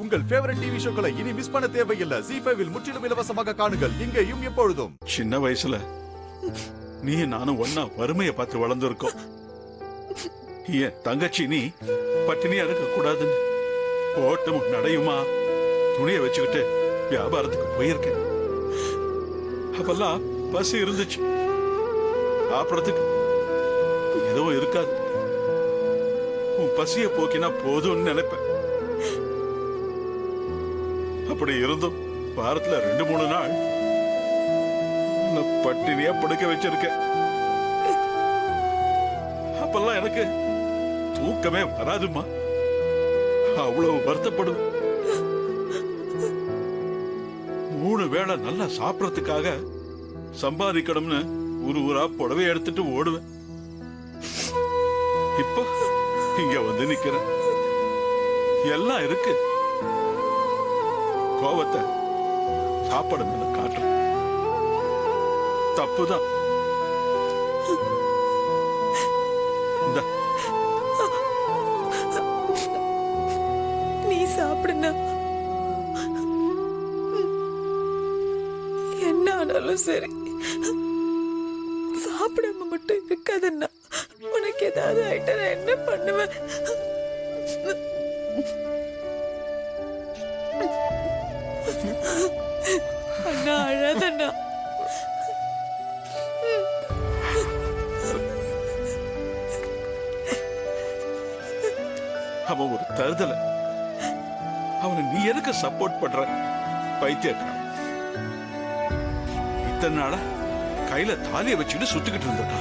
உங்கள் favourite TV ஷோக்களை இனி miss பண்ண தேவையில்லை. ZEE5 இல் முற்றிலும் இலவசமாக காணுங்கள், இங்கேயும் எப்பொழுதும். சின்ன வயசுல நீ நானும் ஒன்னா வறுமையை பார்த்து வளர்ந்துருக்கோம். என் தங்கச்சி நீ பட்டினியா இருக்க கூடாதுன்னு ஓட்டமும் நடையுமா துணியை வச்சுக்கிட்டு வியாபாரத்துக்கு போயிருக்கேன். அப்பெல்லாம் பசி இருந்துச்சு, சாப்பிடறதுக்கு எதுவும் இருக்காது. உன் பசிய போக்கினா போதும்னு நினைப்பேன். அப்படி இருந்தும் வாரத்துல 2-3 நாள் பட்டினியா படுக்க வச்சிருக்கேன். அப்பெல்லாம் எனக்கு தூக்கமே வராதுமா, அவ்வளவு வருத்தப்படும். 3 வேளை நல்லா சாப்பிடறதுக்காக சம்பாதிக்கணும்னு ஊரா புடவை எடுத்துட்டு ஓடுவேன். இப்போ இங்க வந்து நிக்கிறேன். எல்லாம் இருக்கு, கோவத்தை சாப்பாடு மேல காட்டுறேன். தப்புதான். நீ சாப்பிடுனா என்ன ஆனாலும் சரி, சாப்பிடாம மட்டும் இருக்காதுன்னா உனக்கு ஏதாவது ஆயிட்டா நான் என்ன பண்ணுவேன்? அண்ணா அழாதண்ணா. அவன் ஒரு தருதல. அவனை நீ எதுக்கு சப்போர்ட் பண்ற? பைத்தியக்காரன். இத்தனை நாளா கையில தாலிய வச்சுட்டு சுத்திக்கிட்டு இருந்தா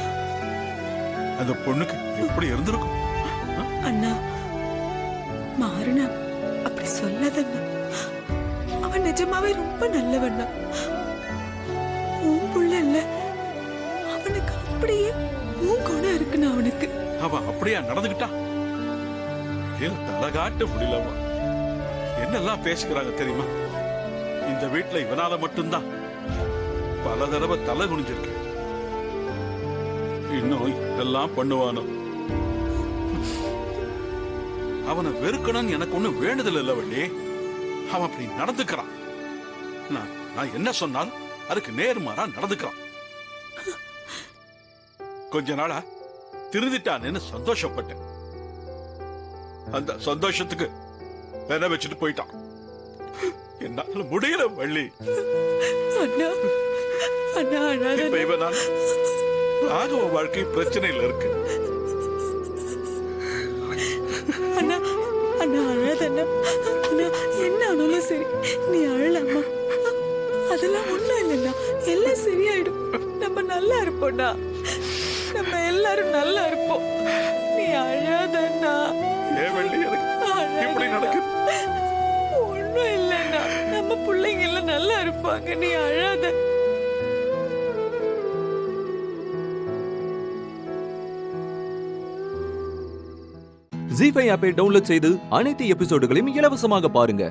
அந்த பொண்ணுக்கு எப்படி இருந்திருக்கும்? அண்ணா மாறுனா அப்படி சொல்லாதண்ணா. அவன் நிஜமாவே ரொம்ப நல்லவண்ணா. உன் புள்ள இல்ல, அவனுக்கு அப்படியே உன் குணம் இருக்குண்ணா. அவனுக்கு அவன் அப்படியா நடந்துகிட்டான்? தலகாட்ட முடியலவா. என்னெல்லாம் பேசுகிறாங்க தெரியுமா? இந்த வீட்டுல இவனால மட்டும்தான் பல தடவை தலை குனிஞ்சிருக்கு. இன்னும் இதெல்லாம் பண்ணுவானோ? அவனை வெறுக்கணும்னு எனக்கு ஒண்ணு வேண்டுதல் இல்ல வள்ளி. அவன் அப்படி நடந்துக்கிறான். நான் என்ன சொன்னாலும் அதுக்கு நேர்மாறா நடந்துக்கிறான். கொஞ்ச நாளா திருந்திட்டானேன்னு சந்தோஷப்பட்டேன். அந்த சந்தோஷத்துக்கு என்ன வச்சுட்டு போயிட்டான். என்னால முடியல வள்ளி. அண்ணா அண்ணா இப்ப இவனால் ராகவ வாழ்க்கை பிரச்சனையில இருக்கு. அண்ணா அண்ணா அழாதண்ணா. அண்ணா என்ன ஆனாலும் சரி நீ அழலாமா? அதெல்லாம் ஒண்ணும் இல்லைண்ணா, எல்லாம் சரியாயிடும். நம்ம நல்லா இருப்போம்டா, நம்ம எல்லாரும் நல்லா இருப்போம். நீ அழாதண்ணா. ஏன் வள்ளி எனக்கு இப்படி நடக்குது? ஒண்ணும் இல்லைண்ணா, நம்ம பிள்ளைங்க எல்லாம் நல்லா இருப்பாங்க. நீ அழாத. ZEE5 ஆப்பை டவுன்லோட் செய்து அனைத்து எபிசோடுகளையும் இலவசமாக பாருங்க.